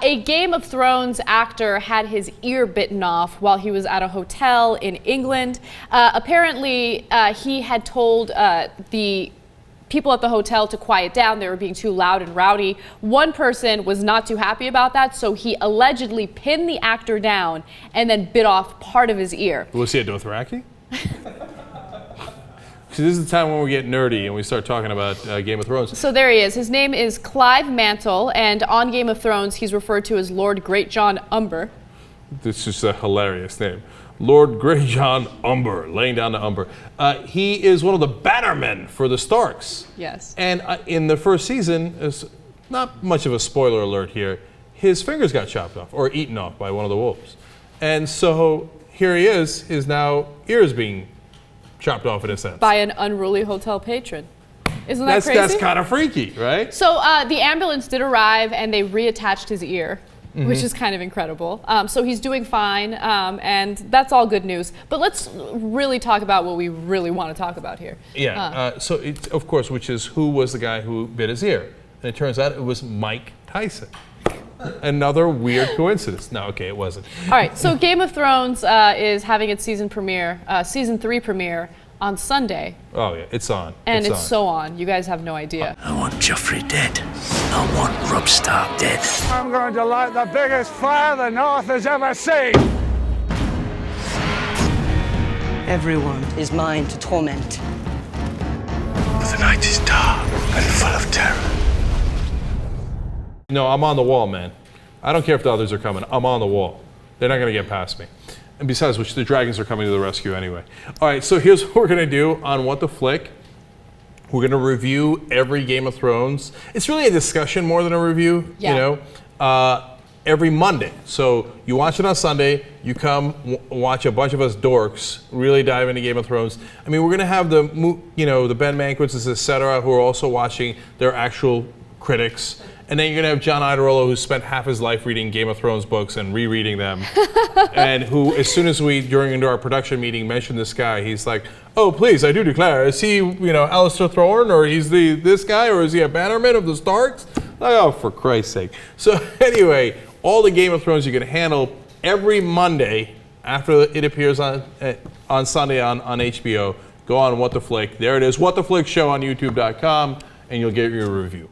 A Game of Thrones actor had his ear bitten off while he was at a hotel in England. Apparently, he had told the people at the hotel to quiet down. They were being too loud and rowdy. One person was not too happy about that, so he allegedly pinned the actor down and then bit off part of his ear. Was he a Dothraki? So this is the time when we get nerdy and we start talking about Game of Thrones. So there he is. His name is Clive Mantle, and on Game of Thrones, he's referred to as Lord Greatjon Umber. This is a hilarious name. Lord Greatjon Umber, laying down to Umber. He is one of the bannermen for the Starks. Yes. And in the first season, it's not much of a spoiler alert here, his fingers got chopped off or eaten off by one of the wolves. And so here he is, his now ears being chopped off in a sense. By an unruly hotel patron. Isn't that crazy? That's kind of freaky, right? So the ambulance did arrive and they reattached his ear, which is kind of incredible. So he's doing fine, and that's all good news. But let's really talk about what we really want to talk about here. Yeah, so it, of course, which is who was the guy who bit his ear? And it turns out it was Mike Tyson. Another weird coincidence. No, okay, it wasn't. All right, so Game of Thrones is having its season 3 premiere on Sunday. Oh yeah, it's on. And it's so on. You guys have no idea. I want Joffrey dead. I want Robb Stark dead. I'm going to light the biggest fire the North has ever seen. Everyone is mine to torment. But the night is dark and full of terror. No, I'm on the wall, man. I don't care if the others are coming. I'm on the wall. They're not going to get past me. And besides which, the dragons are coming to the rescue anyway. All right, so here's what we're going to do on What the Flick. We're going to review every Game of Thrones. It's really a discussion more than a review, you know, every Monday. So you watch it on Sunday, you come watch a bunch of us dorks really dive into Game of Thrones. I mean, we're going to have the Ben Mankiewicz, etc., who are also watching their actual critics. And then you're going to have John Iadarola, who spent half his life reading Game of Thrones books and rereading them. And who, as soon as we, during our production meeting, mentioned this guy, he's like, oh, please, I do declare, is he, Alistair Thorne, or he's this guy, or is he a bannerman of the Starks? Like, oh, for Christ's sake. So anyway, all the Game of Thrones you can handle every Monday after it appears on Sunday on HBO. Go on What the Flick. There it is, What the Flick Show on YouTube.com, and you'll get your review.